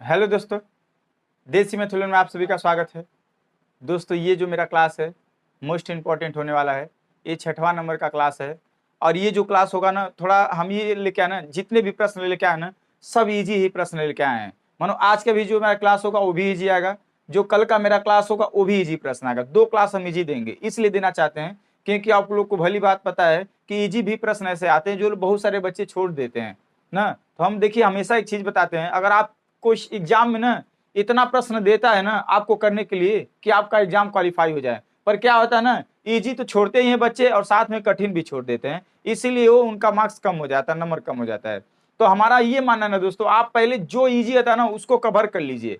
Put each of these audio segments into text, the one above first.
Hello दोस्तों, देसी मैथुलन में आप सभी का स्वागत है। दोस्तों, ये जो मेरा क्लास है मोस्ट इम्पॉर्टेंट होने वाला है। ये 6वां नंबर का क्लास है और ये जो क्लास होगा ना, थोड़ा हम ये लेके आए ना, जितने भी प्रश्न लेके आए ना सब इजी ही प्रश्न लेके आए हैं। मानो आज का भी जो मेरा क्लास होगा वो भी इजी आएगा, जो कल का मेरा क्लास होगा वो भी इजी प्रश्न आएगा। 2 क्लास हम इजी देंगे, इसलिए देना चाहते हैं क्योंकि आप लोग को भली बात पता है कि इजी भी प्रश्न ऐसे आते हैं जो बहुत सारे बच्चे छोड़ देते हैं ना। तो हम देखिए हमेशा एक चीज बताते हैं, अगर आप कोई एग्जाम में ना इतना प्रश्न देता है ना आपको करने के लिए कि आपका एग्जाम क्वालिफाई हो जाए, पर क्या होता है ना, इजी तो छोड़ते ही हैं बच्चे और साथ में कठिन भी छोड़ देते हैं, इसीलिए वो उनका मार्क्स कम हो जाता है, नंबर कम हो जाता है। तो हमारा ये मानना है ना दोस्तों, आप पहले जो इजी होता है ना उसको कवर कर लीजिए,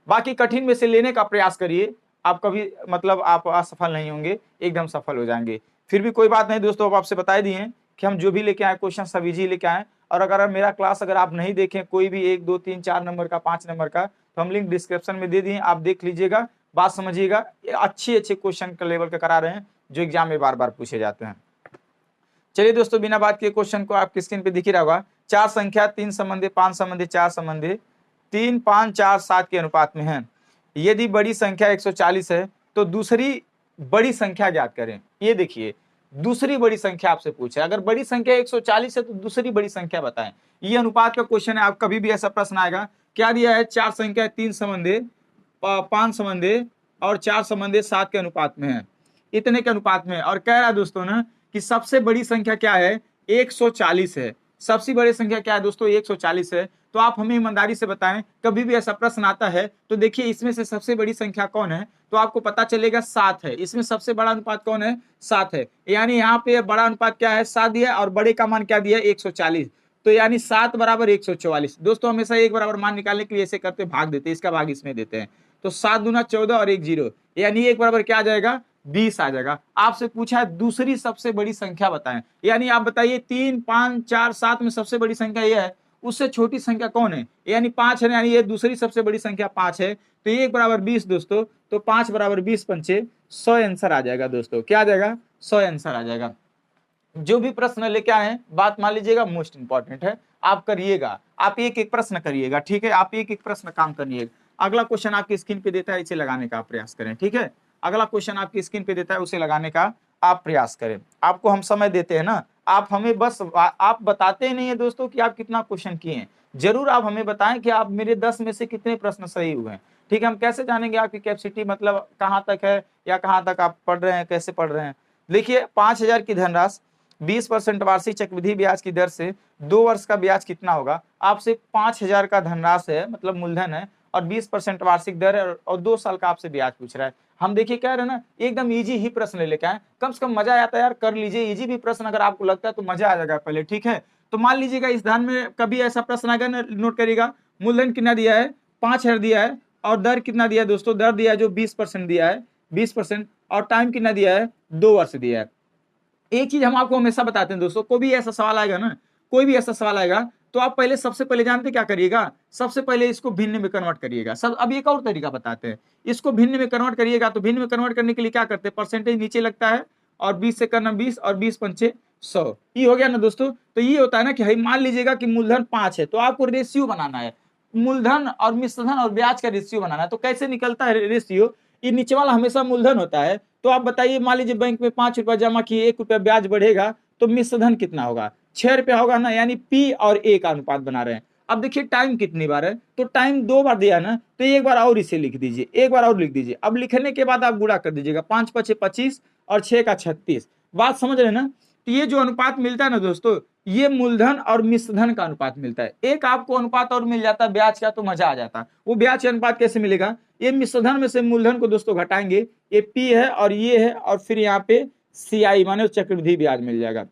बाकी कठिन में से लेने का प्रयास करिए। आप कभी मतलब आप असफल नहीं होंगे, एकदम सफल हो जाएंगे। फिर भी कोई बात नहीं दोस्तों, अब आपसे बता दिए कि हम जो भी लेके आए क्वेश्चन सब इजी लेके आए। और अगर मेरा क्लास अगर आप नहीं देखें, कोई भी 1 2 3 4 नंबर का 5 नंबर का, तो हम लिंक डिस्क्रिप्शन में दे दिए, आप देख लीजिएगा, बात समझिएगा। अच्छे अच्छे क्वेश्चन का लेवल का करा रहे हैं जो एग्जाम में बार बार पूछे जाते हैं। चलिए दोस्तों, बिना बात के क्वेश्चन को आपकी स्क्रीन पे दिख ही रहा होगा। 4 संख्या 3 संबंधी 5 संबंधी 4 संबंधी 3 5 4 7 के अनुपात में है। यदि बड़ी संख्या 140 है तो दूसरी बड़ी संख्या ज्ञात करें। ये देखिए, दूसरी बड़ी संख्या आपसे पूछा है, अगर बड़ी संख्या 140 है तो दूसरी बड़ी संख्या बताएं। ये अनुपात का क्वेश्चन है, आप कभी भी ऐसा प्रश्न आएगा। क्या दिया है? 4 संख्या 3 संबंधी 5 संबंधी और 4 संबंधी 7 के अनुपात में है, इतने के अनुपात में। और कह रहा है दोस्तों ना कि सबसे बड़ी संख्या क्या है? 140 है। सबसे बड़ी संख्या क्या है दोस्तों? 140 है। तो आप हमें ईमानदारी से बताएं, कभी भी ऐसा प्रश्न आता है तो देखिए इसमें से सबसे बड़ी संख्या कौन है, तो आपको पता चलेगा 7 है। इसमें सबसे बड़ा अनुपात कौन है? 7 है। यानी यहाँ पे बड़ा अनुपात क्या है? 7 दिया और बड़े का मान क्या दिया? 140। तो यानी 7 बराबर 144। दोस्तों हमेशा एक बराबर मान निकालने के लिए ऐसे करते भाग देते हैं, इसका भाग इसमें देते हैं। तो 7 दूना 14 और 1 0, यानी 1 बराबर क्या आ जाएगा? 20 आ जाएगा। आपसे पूछा है दूसरी सबसे बड़ी संख्या बताएं, यानी आप बताइए 3 5 4 7 में सबसे बड़ी संख्या यह है, उससे छोटी संख्या कौन है? यानी 5 है, यानी ये दूसरी सबसे बड़ी संख्या 5 है। तो 1 बराबर 20 दोस्तों, तो 5 बराबर 20 पंचे 100 आंसर आ जाएगा दोस्तों। क्या आ जाएगा? 100 आंसर आ जाएगा। जो भी प्रश्न लेके आए हैं, बात मान लीजिएगा, मोस्ट इंपॉर्टेंट है, आप करिएगा, आप एक एक प्रश्न करिएगा, ठीक है? आप एक एक प्रश्न काम करिएगा। अगला क्वेश्चन आपकी स्क्रीन पे देता है, इसे लगाने का प्रयास करें, ठीक है? अगला क्वेश्चन आपकी स्क्रीन पे देता है, उसे लगाने का आप प्रयास करें। आपको हम समय देते हैं ना, आप हमें बस आप बताते ही नहीं है दोस्तों कि आप कितना क्वेश्चन किए हैं। जरूर आप हमें बताएं कि आप मेरे 10 में से कितने प्रश्न सही हुए हैं, ठीक है? हम कैसे जानेंगे आपकी कैपेसिटी, मतलब कहाँ तक है या कहाँ तक आप पढ़ रहे हैं, कैसे पढ़ रहे हैं। देखिए 5000 की धनराशि 20% वार्षिक चक्रवृद्धि ब्याज की दर से 2 वर्ष का ब्याज कितना होगा? आपसे 5000 का धनराशि है, मतलब मूलधन है, और 20% वार्षिक दर है और 2 साल का आपसे ब्याज पूछ रहा है। हम देखिए कह रहे हैं ना, एकदम इजी ही प्रश्न लेके आए, कम से कम मजा आता है यार, कर लीजिए इजी भी प्रश्न, अगर आपको लगता है तो मजा आ जाएगा पहले, ठीक है? तो मान लीजिएगा इस ध्यान में कभी ऐसा प्रश्न आएगा ना, नोट करिएगा, मूलधन कितना दिया है? 5000 दिया है, और दर कितना दिया है दोस्तों? दर दिया है जो 20% दिया है, 20%, और टाइम कितना दिया है? 2 वर्ष दिया है। एक चीज हम आपको हमेशा बताते हैं दोस्तों, कोई भी ऐसा सवाल आएगा ना, कोई भी ऐसा सवाल आएगा तो आप पहले सबसे पहले जानते क्या करिएगा? सबसे पहले इसको भिन्न में कन्वर्ट करिएगा। सब अब एक और तरीका बताते हैं, इसको भिन्न में कन्वर्ट करिएगा। तो भिन्न में कन्वर्ट करने के लिए क्या करते हैं? परसेंटेज नीचे लगता है और 20 से करना 20 और 20 पंचे 100, ये हो गया ना दोस्तों। तो ये होता है ना कि मान लीजिएगा कि मूलधन 5 है, तो आपको रेशियो बनाना है, मूलधन और मिश्रधन और ब्याज का रेशियो बनाना है। तो कैसे निकलता है रेशियो? ये नीचे वाला हमेशा मूलधन होता है। तो आप बताइए, मान लीजिए बैंक में 5 रुपया जमा किए, 1 रुपया ब्याज बढ़ेगा, तो मिश्रधन कितना होगा? 6 रुपया होगा ना, यानी पी और ए का अनुपात बना रहे हैं। अब देखिए टाइम कितनी बार है, तो टाइम 2 बार दिया ना, तो एक बार और इसे लिख दीजिए, एक बार और लिख दीजिए। अब लिखने के बाद आप गुणा कर दीजिएगा, 5 5 25 और 6 का 36। बात समझ रहे ना? तो ये जो अनुपात मिलता है ना दोस्तों, ये मूलधन और मिश्रधन का अनुपात मिलता है। एक आपको अनुपात और मिल जाता है ब्याज का, तो मजा आ जाता है। वो ब्याज का अनुपात कैसे मिलेगा? ये मिश्रधन में से मूलधन को दोस्तों घटाएंगे, ये पी है और ये है, और फिर यहाँ पे सी आई माने चक्रवृद्धि ब्याज मिल जाएगा।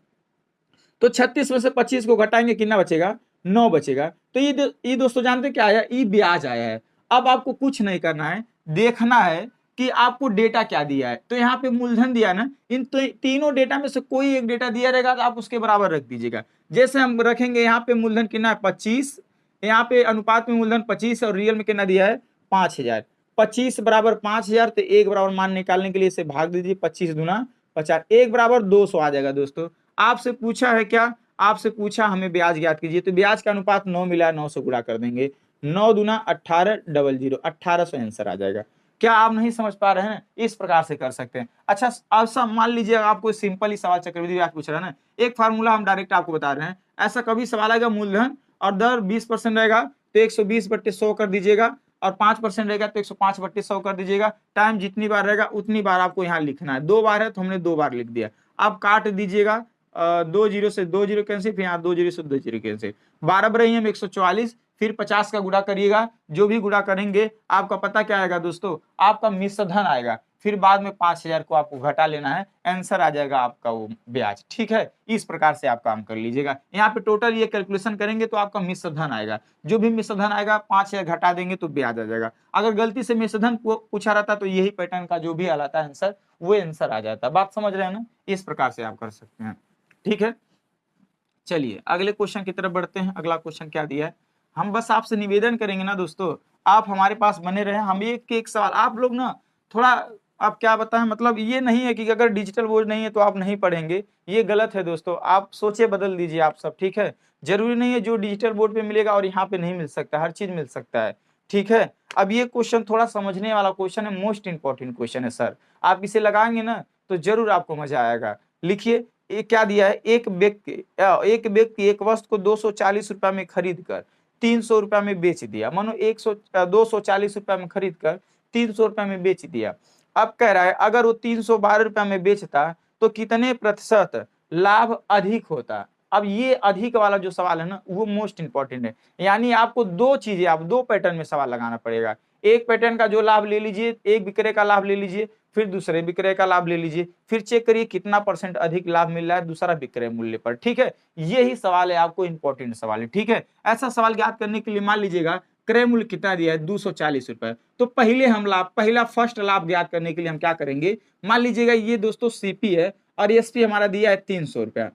तो 36 में से 25 को घटाएंगे, कितना बचेगा? 9 बचेगा। तो ये दोस्तों जानते क्या आया? ये ब्याज आया है। अब आपको कुछ नहीं करना है, देखना है कि आपको डेटा क्या दिया है। तो यहाँ पे मूलधन दिया ना, इन तीनों डेटा में से कोई एक डेटा दिया रहेगा तो आप उसके बराबर रख दीजिएगा। जैसे हम रखेंगे यहाँ पे मूलधन कितना है? 25, यहाँ पे अनुपात में मूलधन 25 और रियल में कितना दिया है? 5000। 25 बराबर 5000, तो 1 बराबर मान निकालने के लिए इसे भाग दीजिए, 25 दूना 50, 1 बराबर 200 आ जाएगा दोस्तों। आपसे पूछा है क्या? आपसे पूछा हमें ब्याज ज्ञात कीजिए, तो ब्याज का अनुपात 9 मिला है, 9 से गुणा कर देंगे। 9 दूना 18 00, 1800 आंसर आ जाएगा। क्या आप नहीं समझ पा रहे हैं? इस प्रकार से कर सकते हैं। अच्छा अब सब मान लीजिए आपको सिंपल ही सवाल चक्रवृद्धि ब्याज पूछ रहा है ना, एक फार्मूला हम डायरेक्ट आपको बता रहे हैं। ऐसा कभी सवाल आएगा मूलधन और दर 20% रहेगा तो 120/100 कर दीजिएगा, और 5% रहेगा तो 105/100 कर दीजिएगा। टाइम जितनी बार रहेगा उतनी बार आपको यहाँ लिखना है। 2 बार है तो हमने 2 बार लिख दिया। आप काट दीजिएगा, 2 जीरो से 2 जीरो कैंसिल, फिर यहाँ 2 जीरो से 2 जीरो कैंसिल, 12 बराबर हम 144, फिर 50 का गुणा करिएगा। जो भी गुणा करेंगे आपका पता क्या आएगा दोस्तों, आपका मिश्र धन आएगा। फिर बाद में 5000 को आपको घटा लेना है, आंसर आ जाएगा आपका वो ब्याज। ठीक है, इस प्रकार से आप काम कर लीजिएगा। यहाँ पे टोटल ये कैलकुलेशन करेंगे तो आपका मिश्र धन आएगा। जो भी मिश्र धन आएगा 5000 घटा देंगे तो ब्याज आ जाएगा। अगर गलती से मिश्र धन पूछा रहता तो यही पैटर्न का जो भी आता है आंसर, वो आंसर आ जाता। बात समझ रहे हैं ना? इस प्रकार से आप कर सकते हैं। ठीक है, चलिए अगले क्वेश्चन की तरफ बढ़ते हैं। अगला क्वेश्चन क्या दिया है, हम बस आपसे निवेदन करेंगे ना दोस्तों, आप हमारे पास बने रहे। हम एक सवाल आप लोग ना थोड़ा, आप क्या बताएं, मतलब ये नहीं है कि अगर डिजिटल बोर्ड नहीं है तो आप नहीं पढ़ेंगे, ये गलत है दोस्तों। आप सोचे बदल दीजिए आप सब। ठीक है, जरूरी नहीं है जो डिजिटल बोर्ड पे मिलेगा और यहाँ पे नहीं मिल सकता, हर चीज मिल सकता है। ठीक है, अब ये क्वेश्चन थोड़ा समझने वाला क्वेश्चन है, मोस्ट इंपॉर्टेंट क्वेश्चन है सर। आप इसे लगाएंगे ना तो जरूर आपको मजा आएगा। लिखिए, ये क्या दिया है, एक व्यक्ति एक वस्तु को 240 रुपया में खरीद कर 300 रुपया में बेच दिया। मानो 240 रुपया में खरीद कर 300 रुपया में बेच दिया। अब कह रहा है अगर वो 312 रुपया में बेचता तो कितने प्रतिशत लाभ अधिक होता। अब ये अधिक वाला जो सवाल है ना, वो मोस्ट इंपॉर्टेंट है। यानी आपको दो चीजें, आप दो पैटर्न में सवाल लगाना पड़ेगा। एक पैटर्न का जो लाभ ले लीजिए, एक विक्रय का लाभ ले लीजिए, फिर दूसरे विक्रय का लाभ ले लीजिए, फिर चेक करिए कितना % अधिक लाभ मिल रहा है दूसरा विक्रय मूल्य पर। ठीक है, यही सवाल है, आपको इंपॉर्टेंट सवाल है। ठीक है, ऐसा सवाल ज्ञात करने के लिए मान लीजिएगा क्रय मूल्य कितना दिया है, 240 रुपए। तो पहले हम लाभ, पहला फर्स्ट लाभ ज्ञात करने के लिए हम क्या करेंगे, मान लीजिएगा ये दोस्तों सीपी है और एसपी हमारा दिया है 300 रुपया,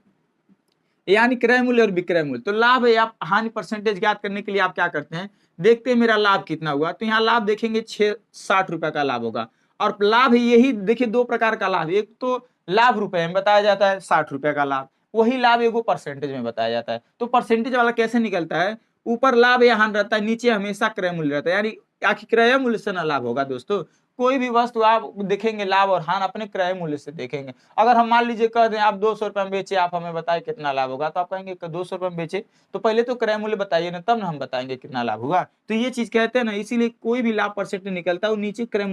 यानी क्रय मूल्य और विक्रय मूल्य। तो लाभ है, आप हानि परसेंटेज ज्ञात करने के लिए आप क्या करते हैं, देखते हैं मेरा लाभ कितना हुआ। तो यहाँ लाभ देखेंगे 60 रुपए का लाभ होगा। और लाभ यही देखिए, दो प्रकार का लाभ, एक तो लाभ रुपए में बताया जाता है 60 रुपए का लाभ, वही लाभ एगो परसेंटेज में बताया जाता है। तो परसेंटेज वाला कैसे निकलता है, ऊपर लाभ या हानि रहता है, नीचे हमेशा क्रय मूल्य रहता है। यानी आखिर क्रय मूल्य से ना लाभ होगा दोस्तों, कोई भी वस्तु आप देखेंगे लाभ और हानि अपने क्रय मूल्य से देखेंगे। अगर हम मान लीजिए कह दें आप 200 रुपए में बेचे, आप हमें बताए कितना लाभ होगा, तो आप कहेंगे 200 रुपए में बेचे तो पहले तो क्रय मूल्य बताइए ना, तब ना हम बताएंगे कितना लाभ होगा। तो ये चीज कहते हैं ना, इसीलिए कोई भी लाभ परसेंटेज निकलता है वो नीचे क्रय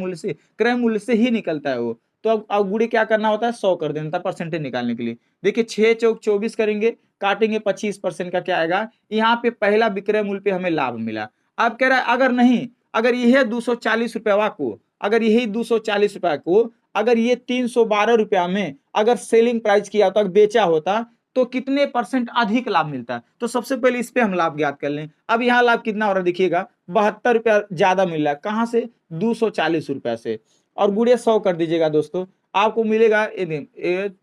मूल्य से ही निकलता है वो। तो अब गुड़े क्या करना होता है, 100 कर देना था परसेंटेज निकालने के लिए। देखिए 6 चौक 24 करेंगे, काटेंगे 25% का क्या आएगा, यहाँ पे पहला विक्रय मूल्य पे हमें लाभ मिला। अब कह रहा है अगर नहीं, अगर यह 240 रुपया को, अगर यही 240 रुपया को अगर ये 312 रुपया में अगर सेलिंग प्राइस किया होता, बेचा होता, तो कितने % अधिक लाभ मिलता है। तो सबसे पहले इस पे हम लाभ ज्ञात कर लें। अब यहाँ लाभ कितना हो रहा है देखिएगा, 72 रुपया ज्यादा मिल रहा है। कहां से, 240 रुपया से, और गुड़े 100 कर दीजिएगा दोस्तों, आपको मिलेगा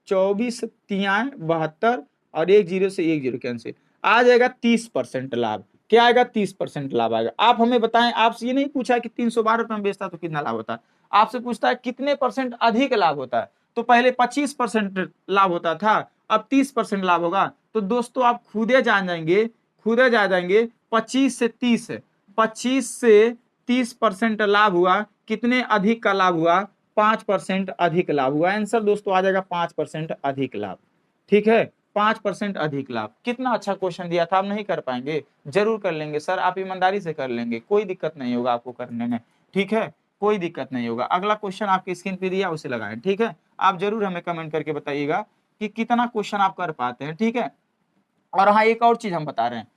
24 तिया 72 और 1 जीरो से 1 जीरो कैंसिल, आ जाएगा 30% लाभ। क्या आएगा, 30% लाभ आएगा। आप हमें बताएं, आपसे ये नहीं पूछा कि 312 रुपए में बेचता तो कितना लाभ होता है, आपसे पूछता है कितने % अधिक लाभ होता है। तो पहले 25% लाभ होता था, अब 30% लाभ होगा। तो दोस्तों आप खुदे जान जाएंगे, खुदे जा जाएंगे, 25 से 30% लाभ हुआ, कितने अधिक का लाभ हुआ, 5% अधिक लाभ हुआ। आंसर दोस्तों आ जाएगा 5% अधिक लाभ। ठीक है, 5% अधिक लाभ। कितना अच्छा क्वेश्चन दिया था, आप नहीं कर पाएंगे, जरूर कर लेंगे सर, आप ईमानदारी से कर लेंगे, कोई दिक्कत नहीं होगा आपको करने में। ठीक है, कोई दिक्कत नहीं होगा। अगला क्वेश्चन आपकी स्क्रीन पे दिया, उसे लगाएं। ठीक है, आप जरूर हमें कमेंट करके बताइएगा कि कितना क्वेश्चन आप कर पाते हैं। ठीक है, और हाँ एक और चीज हम बता रहे हैं,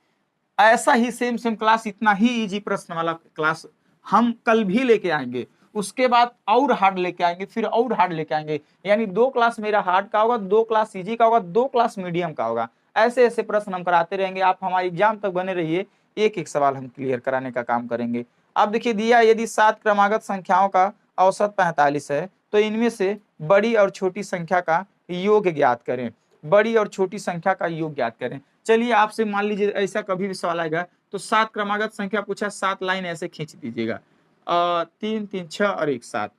ऐसा ही सेम क्लास, इतना ही इजी प्रश्न वाला क्लास हम कल भी लेके आएंगे। उसके बाद और हार्ड लेके आएंगे, फिर और हार्ड लेके आएंगे। यानी 2 क्लास मेरा हार्ड का होगा, 2 क्लास इजी का होगा, 2 क्लास मीडियम का होगा। ऐसे ऐसे प्रश्न हम कराते रहेंगे। आप हमारे एग्जाम तक बने रहिए, एक एक सवाल हम क्लियर कराने का काम करेंगे। अब देखिए दिया, यदि 7 क्रमागत संख्याओं का औसत 45 है तो इनमें से बड़ी और छोटी संख्या का योग ज्ञात करें। बड़ी और छोटी संख्या का योग ज्ञात करें। चलिए आपसे मान लीजिए ऐसा कभी भी सवाल आएगा तो 7 क्रमागत संख्या पूछा, 7 लाइन ऐसे खींच दीजिएगा, 3 3 6 और 1 7।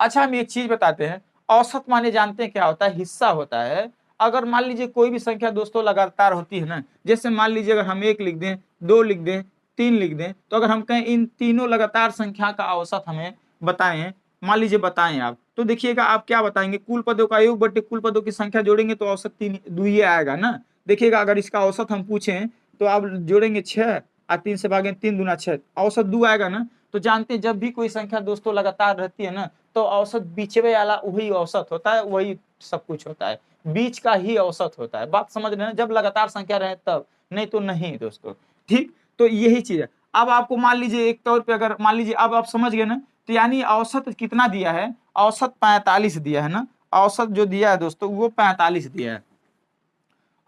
अच्छा हम एक चीज बताते हैं, औसत माने जानते हैं क्या होता है, हिस्सा होता है। अगर मान लीजिए कोई भी संख्या दोस्तों लगातार होती है ना, जैसे मान लीजिए अगर हम 1 लिख दें, 2 लिख दें, 3 लिख दें, तो अगर हम कहें इन तीनों लगातार संख्या का औसत हमें बताएं, मान लीजिए बताएं आप, तो देखिएगा आप क्या बताएंगे, कुल पदों का योग बटे कुल पदों की संख्या जोड़ेंगे तो औसत 3 2 आएगा ना। देखिएगा अगर इसका औसत हम पूछें तो आप जोड़ेंगे 6 और 3 से भागें, 3 दूना 6, औसत 2 आएगा ना। तो जानते हैं जब भी कोई संख्या दोस्तों लगातार रहती है ना, तो औसत बीचवे वाला वही औसत होता है, वही सब कुछ होता है, बीच का ही औसत होता है। बात समझ रहे हैं, जब लगातार संख्या रहे तब, नहीं तो नहीं दोस्तों। ठीक, तो यही चीज है। अब आपको मान लीजिए एक तौर पे अगर मान लीजिए अब आप समझ गए ना, तो यानी औसत कितना दिया है, औसत 45 दिया है ना, औसत जो दिया है दोस्तों वो 45 दिया है,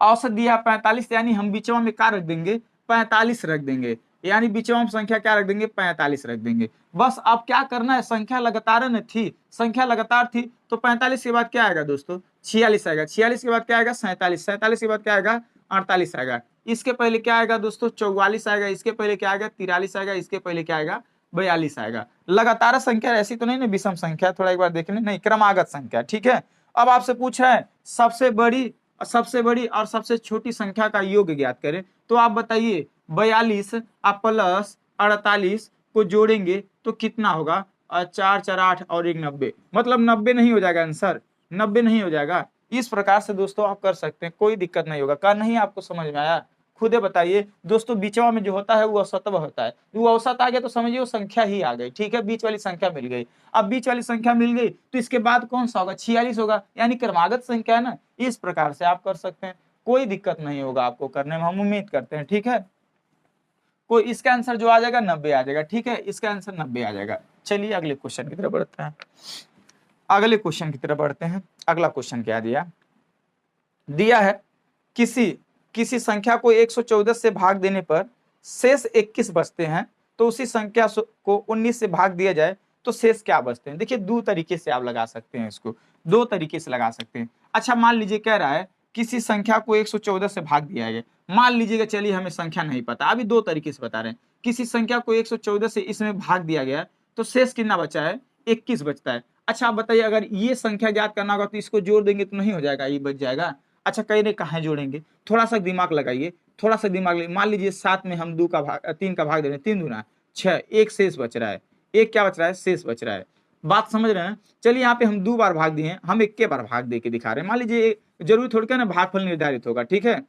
औसत दिया 45, यानी हम बीचवा में क्या रख देंगे, 45 रख देंगे, यानी बीचवा में संख्या क्या रख देंगे, 45 रख देंगे। बस अब क्या करना है, संख्या लगातार न थी, संख्या लगातार थी तो 45 के बाद क्या आएगा दोस्तों, 46 आएगा, 46 के बाद क्या आएगा, 47, 47 के बाद क्या आएगा, 48 आएगा, इसके पहले क्या आएगा दोस्तों, 44 आएगा, इसके पहले क्या आएगा, 43 आएगा, इसके पहले क्या आएगा, 42 आएगा। लगातार संख्या ऐसी तो नहीं ना विषम संख्या, थोड़ा एक बार देख लें, नहीं क्रमागत संख्या। ठीक है, अब आपसे पूछ रहा है सबसे बड़ी और सबसे छोटी संख्या का योग ज्ञात करें, तो आप बताइए 42 आप प्लस 48 को जोड़ेंगे तो कितना होगा, 4 4 8 और 1 90, मतलब 90 नहीं हो जाएगा आंसर, 90 नहीं हो जाएगा। इस प्रकार से दोस्तों आप कर सकते हैं, कोई दिक्कत नहीं होगा। कर नहीं आपको समझ में आया, खुदे बताइए दोस्तों। बीचवा में जो होता है वो औसतव होता है, वो औसत आ गया तो समझिए वो संख्या ही आ गई। ठीक है, बीच वाली संख्या मिल गई। अब बीच वाली संख्या मिल गई तो इसके बाद कौन सा होगा, 46 होगा, यानी क्रमागत संख्या है ना। इस प्रकार से आप कर सकते हैं, कोई दिक्कत नहीं होगा आपको करने में, हम उम्मीद करते हैं। ठीक है, कोई इसका आंसर जो आ जाएगा 90 आ जाएगा। ठीक है, इसका आंसर 90 आ जाएगा। चलिए अगले क्वेश्चन की तरफ बढ़ते हैं, अगले क्वेश्चन की तरफ बढ़ते हैं। अगला क्वेश्चन क्या दिया है, किसी संख्या को 114 से भाग देने पर शेष 21 बचते हैं, तो उसी संख्या को 19 से भाग दिया जाए तो शेष क्या बचते हैं। देखिए दो तरीके से आप लगा सकते हैं इसको, दो तरीके से लगा सकते हैं। अच्छा मान लीजिए कह रहा है किसी संख्या को 114 से भाग दिया गया, मान लीजिएगा, चलिए हमें संख्या नहीं पता, अभी दो तरीके से बता रहे हैं। किसी संख्या को 114 से इसमें भाग दिया गया तो शेष कितना बचा है, 21 बचता है। अच्छा आप बताइए अगर ये संख्या ज्ञात करना होगा तो इसको जोड़ देंगे तो नहीं हो जाएगा, ये बच जाएगा। अच्छा कह रहे कहाँ जोड़ेंगे, थोड़ा सा दिमाग लगाइए, थोड़ा सा दिमाग लगाइए। मान लीजिए 7 में हम 3 का भाग दे रहे हैं, 3 दूना 6, एक शेष बच रहा है, एक क्या बच रहा है, शेष बच रहा है। बात समझ रहे हैं। चलिए यहाँ पे हम 2 बार भाग दिए हैं, हम 1 बार भाग दे के दिखा रहे हैं। मान लीजिए जरूरी थोड़ी क्या ना भागफल निर्धारित होगा। ठीक है,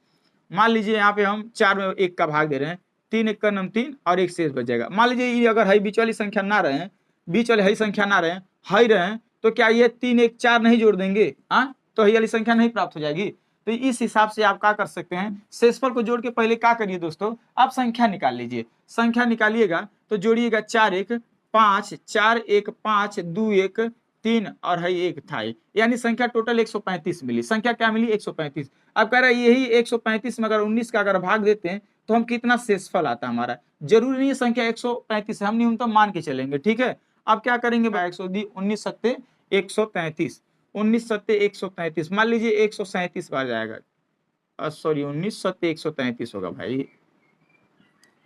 मान लीजिए यहाँ पे हम 4 में 1 का भाग दे रहे हैं, 3 1 का नम 3 और एक शेष बच जाएगा। मान लीजिए ये अगर है बीच वाली संख्या ना रहे, बीच वाली हई संख्या ना रहे, हई रहे, तो क्या ये 3 1 4 नहीं जोड़ देंगे, हाँ तो हई वाली संख्या नहीं प्राप्त हो जाएगी। तो इस हिसाब से आप क्या कर सकते हैं, शेषफल को जोड़ के पहले क्या करिए दोस्तों, आप संख्या निकाल लीजिए। संख्या निकालिएगा तो जोड़िएगा 4 1 5, 4 1 5, 2 1 3 और है 1 था, यानी संख्या टोटल 135 मिली। संख्या क्या मिली, 135। अब कह रहा है यही 135 में अगर 19 का अगर भाग देते हैं तो हम कितना शेषफल आता है हमारा। जरूरी नहीं है संख्या 135 है, हम न्यूनतम मान के चलेंगे। ठीक है, अब क्या करेंगे, 19 सत्ते 133, 19 सत्ते 133, मान लीजिए 137 बार जाएगा, सॉरी 19 सत्ते 133 होगा भाई।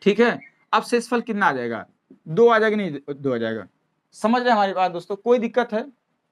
ठीक है, अब शेषफल कितना आ जाएगा, 2 आ जाएगा, नहीं 2 आ जाएगा। समझ रहे हैं हमारी बात दोस्तों, कोई दिक्कत है,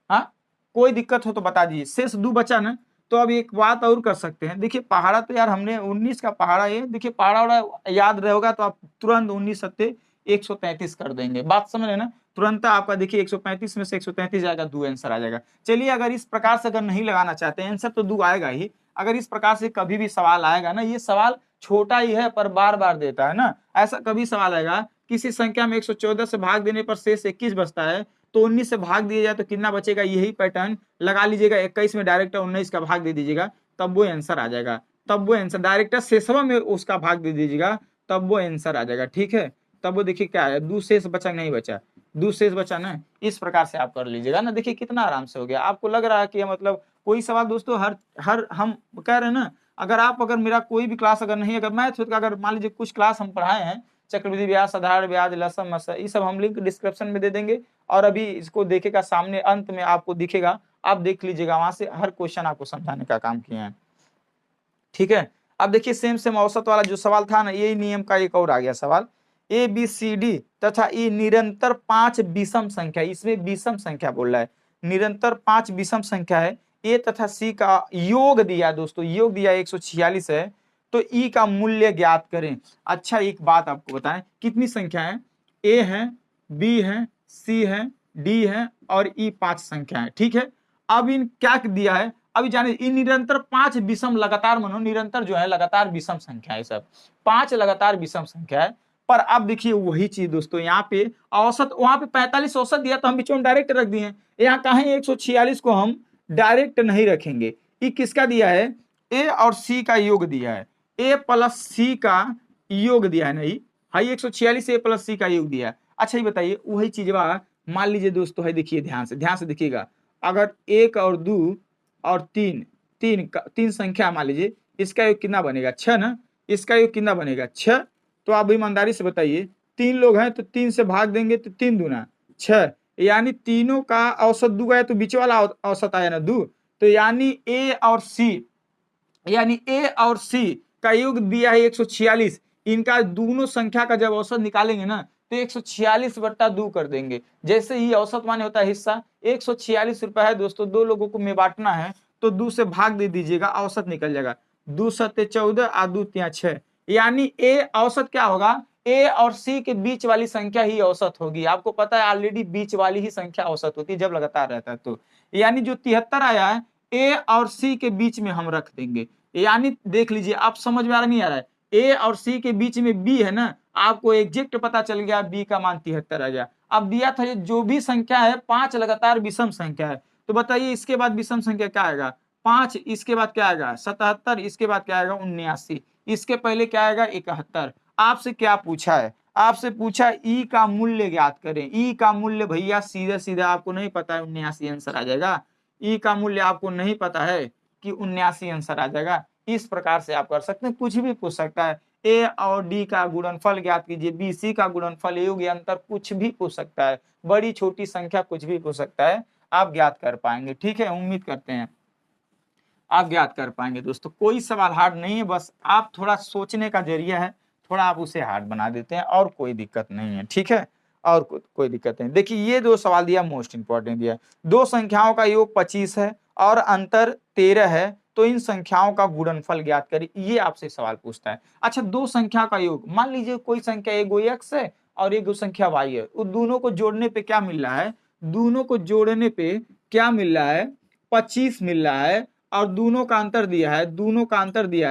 हाँ कोई दिक्कत हो तो बता दीजिए। शेष 2 बचा ना, तो अब एक बात और कर सकते हैं। देखिए पहाड़ा तो यार हमने 19 का पहाड़ा, ये देखिए पहाड़ा याद रहेगा तो आप तुरंत 19 सत्ते 133 कर देंगे। बात समझ रहे ना, तुरंत आपका देखिए 135 में से 133 जाएगा, 2 आंसर आ जाएगा। चलिए अगर इस प्रकार से अगर नहीं लगाना चाहते हैं आंसर तो 2 आएगा ही। अगर इस प्रकार से कभी भी सवाल आएगा ना, ये सवाल छोटा ही है पर बार बार देता है ना, ऐसा कभी सवाल आएगा किसी संख्या में 114 से भाग देने पर शेष 21 बचता है तो 19 से भाग दिया जाए तो कितना बचेगा, यही पैटर्न लगा लीजिएगा। 21 में डायरेक्ट 19 का भाग दे दीजिएगा तब वो आंसर आ जाएगा, तब वो आंसर डायरेक्ट शेषवा में उसका भाग दे दीजिएगा तब वो आंसर आ जाएगा। ठीक है, तब वो देखिए क्या है, 2 शेष बचा नहीं बचा, 2 शेष बचा ना। इस प्रकार से आप कर लीजिएगा ना, देखिए कितना आराम से हो गया। आपको लग रहा है कि मतलब कोई सवाल दोस्तों हर हम कह रहे हैं ना, अगर मेरा कोई भी क्लास अगर नहीं, अगर मैथ का अगर मान लीजिए कुछ क्लास हम पढ़ाए हैं, चक्रवृद्धि ब्याज, साधारण ब्याज, लसम मसला, ये सब हम लिंक डिस्क्रिप्शन में दे देंगे और अभी इसको देखेगा सामने अंत में आपको दिखेगा, आप देख लीजिएगा, वहां से हर क्वेश्चन आपको समझाने का काम किए हैं। ठीक है, अब देखिए सेम औसत वाला जो सवाल था ना, यही नियम का एक और आ गया सवाल। ए बी सी डी तथा ई निरंतर 5 विषम संख्या, इसमें विषम संख्या बोल रहा है, निरंतर 5 विषम संख्या है। ए तथा सी का योग दिया दोस्तों, योग दिया 146 है, तो ई का मूल्य ज्ञात करें। अच्छा एक बात आपको बताएं, कितनी संख्या है, ए है, बी है, सी है, डी है और ई 5 संख्या है। ठीक है, अब इन क्या दिया है, अभी जाने इन निरंतर 5 विषम लगातार, मनो निरंतर जो है लगातार विषम संख्या है, सब 5 लगातार विषम संख्या है। पर अब देखिए वही चीज दोस्तों, यहाँ पे औसत, वहां पे 45 औसत दिया तो हम बीच में डायरेक्ट रख दिए, यहाँ कहे 146 को हम डायरेक्ट नहीं रखेंगे। ये किसका दिया है, ए और सी का योग दिया है, ए प्लस सी का योग दिया है, नहीं हाई 146 ए प्लस सी का योग दिया है। अच्छा ये बताइए वही चीज मान लीजिए दोस्तों है, देखिए ध्यान से देखिएगा, अगर 1 और 2 और 3 तीन संख्या मान लीजिए, इसका योग कितना बनेगा, 6 ना, इसका योग कितना बनेगा 6। तो आप ईमानदारी से बताइए, 3 लोग हैं तो 3 से भाग देंगे तो 3 दूना 6, यानी तीनों का औसत 2 है तो बीच वाला औसत आया ना 2। तो यानी ए और सी का योग दिया है 146, इनका दोनों संख्या का जब औसत निकालेंगे ना तो 146/2 कर देंगे। जैसे ही औसत माने होता है हिस्सा, 146 रुपए है दोस्तों, 2 लोगों को में बांटना है तो 2 से भाग दे दीजिएगा, औसत निकल जाएगा, 2 सत्ते 14 और 2 तिया 6, यानी ए औसत क्या होगा, ए और सी के बीच वाली संख्या ही औसत होगी। आपको पता है ऑलरेडी बीच वाली ही संख्या औसत होती है जब लगातार रहता है तो, यानी जो 73 आया है ए और सी के बीच में हम रख देंगे। यानी देख लीजिए, आप समझ में आ रहा नहीं आ रहा है, ए और सी के बीच में बी है ना, आपको एग्जैक्ट पता चल गया, बी का मान 73 आ गया। अब दिया था जो भी संख्या है 5 लगातार विषम संख्या है, तो बताइए इसके बाद विषम संख्या क्या आएगा, 5, इसके बाद क्या आएगा 77, इसके बाद क्या आएगा 79, इसके पहले क्या आएगा 71। आपसे क्या पूछा है, आपसे पूछा ई का मूल्य ज्ञात करें। ई का मूल्य भैया सीधे सीधे आपको नहीं पता है, 79 आंसर आ जाएगा। ई का मूल्य आपको नहीं पता है कि 79 आंसर आ जाएगा। इस प्रकार से आप कर सकते हैं, कुछ भी पूछ सकता है, ए और डी का गुणनफल ज्ञात कीजिए, बी सी का गुणनफल, योग अंतर, कुछ भी पूछ सकता है, बड़ी छोटी संख्या कुछ भी पूछ सकता है, आप ज्ञात कर पाएंगे। ठीक है, उम्मीद करते हैं आप ज्ञात कर पाएंगे दोस्तों। कोई सवाल हार्ड नहीं है, बस आप थोड़ा सोचने का जरिया है, थोड़ा आप उसे हार्ड बना देते हैं, और कोई दिक्कत नहीं है। ठीक है, और कोई दिक्कत नहीं। देखिए ये 2 सवाल दिया, मोस्ट इंपॉर्टेंट दिया, 2 संख्याओं का योग 25 है और अंतर 13 है, तो इन संख्याओं का गुणनफल ज्ञात करें, ये आपसे सवाल पूछता है। अच्छा 2 संख्या का योग, मान लीजिए कोई संख्या एगो x है और एगो संख्या y है, उन दोनों को जोड़ने पे क्या मिल रहा है, दोनों को जोड़ने पे क्या मिल रहा है 25 मिल रहा है, और दोनों का अंतर दिया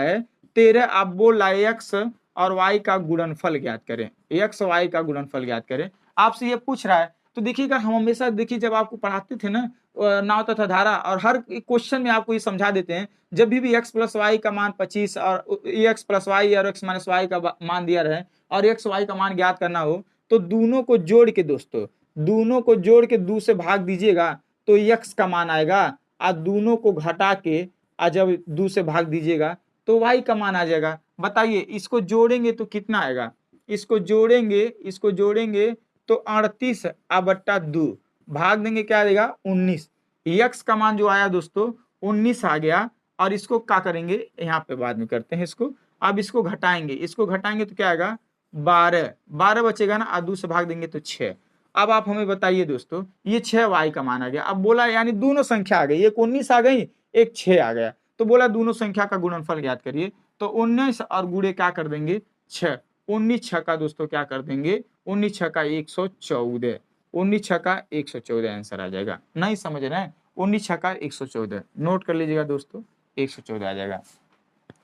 है, 13। आप बोल रहा है x और y का गुणनफल ज्ञात करें, x y का गुणनफल ज्ञात करें, आपसे ये पूछ रहा है। तो देखिएगा हम हमेशा देखिए जब आपको पढ़ाते थे ना नाव तथा धारा, और हर क्वेश्चन में आपको ये समझा देते हैं, जब भी x प्लस वाई का मान 25 और x प्लस वाई और x माइनस वाई का मान दिया रहे और x y का मान ज्ञात करना हो, तो दोनों को जोड़ के दोस्तों, दोनों को जोड़ के 2 से भाग दीजिएगा तो x का मान आएगा, और दोनों को घटा के जब 2 से भाग दीजिएगा तो y का मान आ जाएगा। बताइए इसको जोड़ेंगे तो कितना आएगा, इसको जोड़ेंगे तो 38/2, भाग देंगे क्या आएगा 19, x का मान जो आया दोस्तों 19 आ गया। और इसको क्या करेंगे, यहाँ पे बाद में करते हैं इसको, अब इसको घटाएंगे तो क्या आएगा 12 बचेगा ना, और 2 से भाग देंगे तो 6। अब आप हमें बताइए दोस्तों, ये 6y का मान आ गया। अब बोला यानी दोनों संख्या आ गई, एक 19 आ गई, एक 6 आ गया, तो बोला दोनों संख्या का गुणनफल ज्ञात करिए। तो 19 और गुणे क्या कर देंगे 6, 19 6 का दोस्तों क्या कर देंगे 19 6 का 114, 19 6 का 114 आंसर आ जाएगा। नहीं समझ रहे हैं, 19 6 का 114 नोट कर लीजिएगा दोस्तों, 114 आ जाएगा।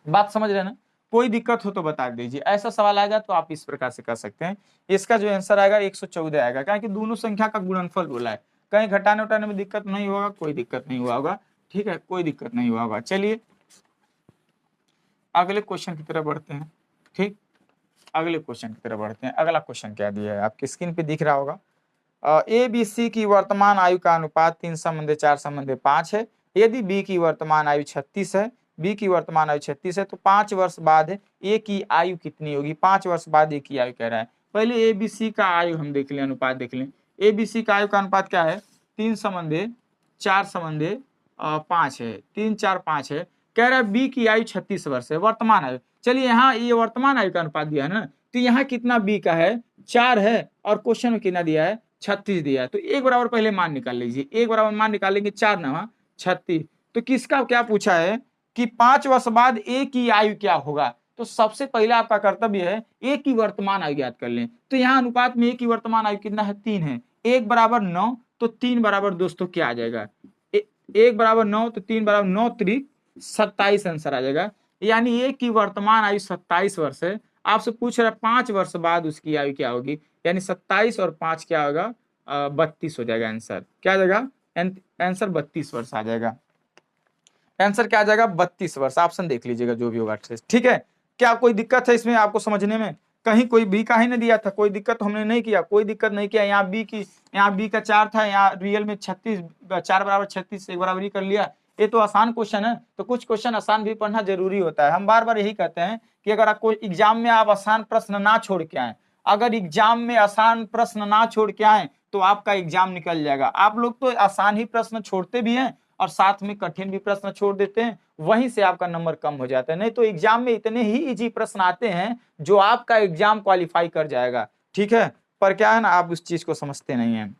बात समझ रहे हैं ना, कोई दिक्कत हो तो बता दीजिए, ऐसा सवाल आएगा तो आप इस प्रकार से कर सकते हैं। इसका जो आंसर आएगा 114 आएगा, क्योंकि दोनों संख्या का गुणनफल बोला है, कहीं घटाने उठाने में दिक्कत नहीं होगा, कोई दिक्कत नहीं हुआ होगा। ठीक है, कोई दिक्कत नहीं हुआ होगा। चलिए अगले क्वेश्चन की तरफ बढ़ते हैं। ठीक, अगले क्वेश्चन की तरफ बढ़ते हैं। अगला क्वेश्चन क्या दिया है, आपकी स्क्रीन पे दिख रहा होगा, ए बी सी की वर्तमान आयु का अनुपात 3:4:5 है। यदि बी की वर्तमान आयु 36 है, बी की वर्तमान आयु 36 है, तो 5 वर्ष बाद ए की आयु कितनी होगी। 5 वर्ष बाद ए की आयु कह रहा है। पहले ए बी सी का आयु हम देख लें, अनुपात देख लें। ए बी सी का आयु का अनुपात क्या है 3:4:5 है, 3 4 5 है। कह रहा है बी की आयु 36 वर्ष है, वर्तमान आयु। चलिए यहाँ ये वर्तमान आयु का अनुपात दिया है ना, तो यहाँ कितना बी का है 4 है, और क्वेश्चन में कितना दिया है 36 दिया है। तो 1 बराबर पहले मान निकाल लीजिए, 1 बराबर मान निकालेंगे 4 9 36। तो किसका क्या पूछा है कि 5 वर्ष बाद ए की आयु क्या होगा। तो सबसे पहले आपका कर्तव्य है ए की वर्तमान आयु ज्ञात कर लें। तो यहाँ अनुपात में ए की वर्तमान आयु कितना है, 3 है। 1 बराबर 9, तो 3 बराबर दोस्तों क्या आ जाएगा, 1 बराबर 9, तो 3 बराबर 9 त्रिक 27 आंसर आ जाएगा। यानी ए की वर्तमान आयु 27 वर्ष है। आपसे पूछ रहा है 5 वर्ष बाद उसकी आयु क्या होगी, यानी 27 और 5 क्या होगा, 32 हो जाएगा आंसर। क्या आ जाएगा आंसर, 32 वर्ष आ जाएगा। आंसर क्या आ जाएगा, 32 वर्ष। ऑप्शन देख लीजिएगा जो भी होगा, ठीक है। क्या कोई दिक्कत है इसमें आपको समझने में, कहीं कोई बी का ही नहीं दिया था, कोई दिक्कत तो हमने नहीं किया, कोई दिक्कत नहीं किया। यहाँ बी का 4 था, यहाँ रियल में 36, 4 बराबर 36 एक बराबरी कर लिया। ये तो आसान क्वेश्चन है, तो कुछ क्वेश्चन आसान भी पढ़ना जरूरी होता है। हम बार बार यही कहते हैं कि अगर आप कोई एग्जाम में आप आसान प्रश्न ना छोड़ के आए, अगर एग्जाम में आसान प्रश्न ना छोड़ के आए तो आपका एग्जाम निकल जाएगा। आप लोग तो आसान ही प्रश्न छोड़ते भी हैं और साथ में कठिन भी प्रश्न छोड़ देते हैं, वहीं से आपका नंबर कम हो जाता है। नहीं तो एग्जाम में इतने ही इजी प्रश्न आते हैं जो आपका एग्जाम क्वालिफाई कर जाएगा, ठीक है। पर क्या है ना, आप उस चीज को समझते नहीं हैं।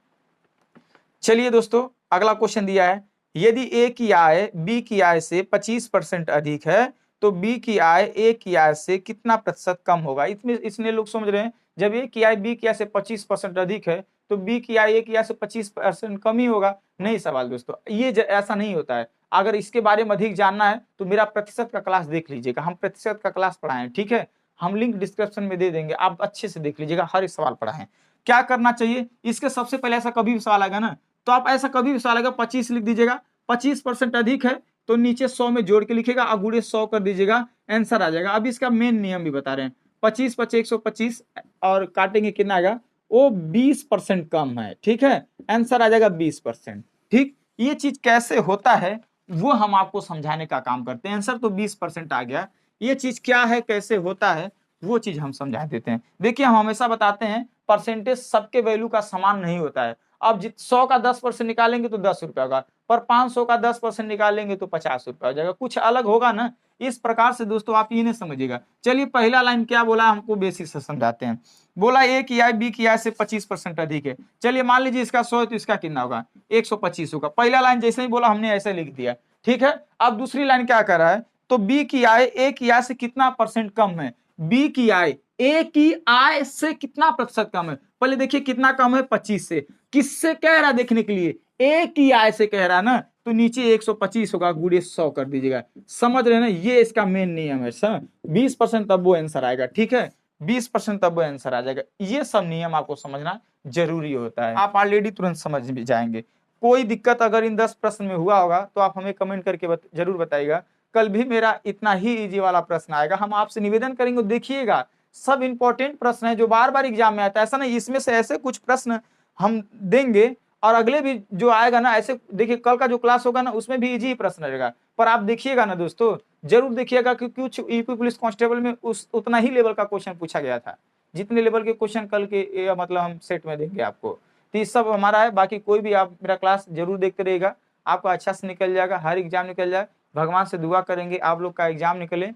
चलिए दोस्तों, अगला क्वेश्चन दिया है, यदि ए की आय बी की आय से 25% अधिक है तो बी की आय ए की आय से कितना प्रतिशत कम होगा। इसमें लोग समझ रहे हैं जब ए की आय बी की आय से 25% अधिक है तो बी की आय ए की आय से 25% कम ही होगा। नहीं सवाल दोस्तों, ये ऐसा नहीं होता है। अगर इसके बारे में अधिक जानना है तो मेरा प्रतिशत का क्लास देख लीजिएगा, हम प्रतिशत का क्लास पढ़ाएं, ठीक है। हम लिंक डिस्क्रिप्शन में दे देंगे, आप अच्छे से देख लीजिएगा, हर एक सवाल पढ़ाएं। क्या करना चाहिए, इसके सबसे पहले ऐसा कभी भी सवाल आएगा ना, तो आप ऐसा कभी भी सवाल आएगा 25 लिख दीजिएगा, 25% अधिक है तो नीचे 100 में जोड़ के लिखेगा, अगुड़े 100 कर दीजिएगा, आंसर आ जाएगा। अब इसका मेन नियम भी बता रहे हैं, 25 × 125 और काटेंगे कितना आएगा, वो 20% कम है, ठीक है। आंसर आ जाएगा 20%, ठीक। ये चीज कैसे होता है वो हम आपको समझाने का काम करते हैं। आंसर तो 20% आ गया, ये चीज क्या है, कैसे होता है, वो चीज हम समझा देते हैं। देखिए, हम हमेशा बताते हैं परसेंटेज सबके वैल्यू का समान नहीं होता है। अब 100 का 10% निकालेंगे तो 10 रुपया होगा, पर 500 का 10% निकालेंगे तो 50 रुपया हो जाएगा, कुछ अलग होगा ना। इस प्रकार से दोस्तों आप ये नहीं समझिएगा। चलिए, पहला लाइन क्या बोला, हमको बेसिक से समझाते हैं। बोला ए की आय बी की आय से 25% अधिक है। चलिए मान लीजिए इसका 100 है तो इसका कितना होगा, 125 होगा। पहला लाइन जैसे ही बोला हमने ऐसे लिख दिया, ठीक है। अब दूसरी लाइन क्या कर रहा है, तो बी की आय ए की आय से कितना परसेंट कम है, बी की आय ए की आय से कितना प्रतिशत कम है। पहले देखिए कितना कम है, 25 से। किससे कह रहा है देखने के लिए, ए की आय से कह रहा है ना, तो नीचे 125 होगा, गुड़े 100 कर दीजिएगा। समझ रहे हैं ना, ये इसका मेन नियम है सर। 20% तब वो आंसर आएगा, ठीक है, 20% तब वो आंसर आ जाएगा। ये सब नियम आपको समझना जरूरी होता है, आप ऑलरेडी तुरंत समझ भी जाएंगे। कोई दिक्कत अगर इन 10 प्रश्न में हुआ होगा तो आप हमें कमेंट करके जरूर बताइएगा। कल भी मेरा इतना ही इजी वाला प्रश्न आएगा, हम आपसे निवेदन करेंगे, देखिएगा सब इंपॉर्टेंट प्रश्न है जो बार बार एग्जाम में आता है। ऐसा नहीं, इसमें से ऐसे कुछ प्रश्न हम देंगे और अगले भी जो आएगा ना, ऐसे देखिए कल का जो क्लास होगा ना उसमें भी इजी प्रश्न रहेगा। पर आप देखिएगा ना दोस्तों, जरूर देखिएगा कि कुछ यूपी पुलिस कांस्टेबल में उतना ही लेवल का क्वेश्चन पूछा गया था, जितने लेवल के क्वेश्चन कल के मतलब हम सेट में देंगे आपको। तो ये सब हमारा है, बाकी कोई भी आप मेरा क्लास जरूर देखते रहिएगा, आपका अच्छा से निकल जाएगा, हर एग्जाम निकल जाए। भगवान से दुआ करेंगे आप लोग का एग्जाम निकले,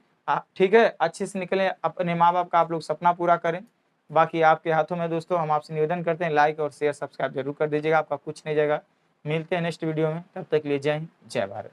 ठीक है, अच्छे से निकले, अपने माँ बाप का आप लोग सपना पूरा करें। बाकी आपके हाथों में दोस्तों, हम आपसे निवेदन करते हैं लाइक और शेयर सब्सक्राइब जरूर कर दीजिएगा, आपका कुछ नहीं जाएगा। मिलते हैं नेक्स्ट वीडियो में, तब तक के लिए जय हिंद, जय भारत।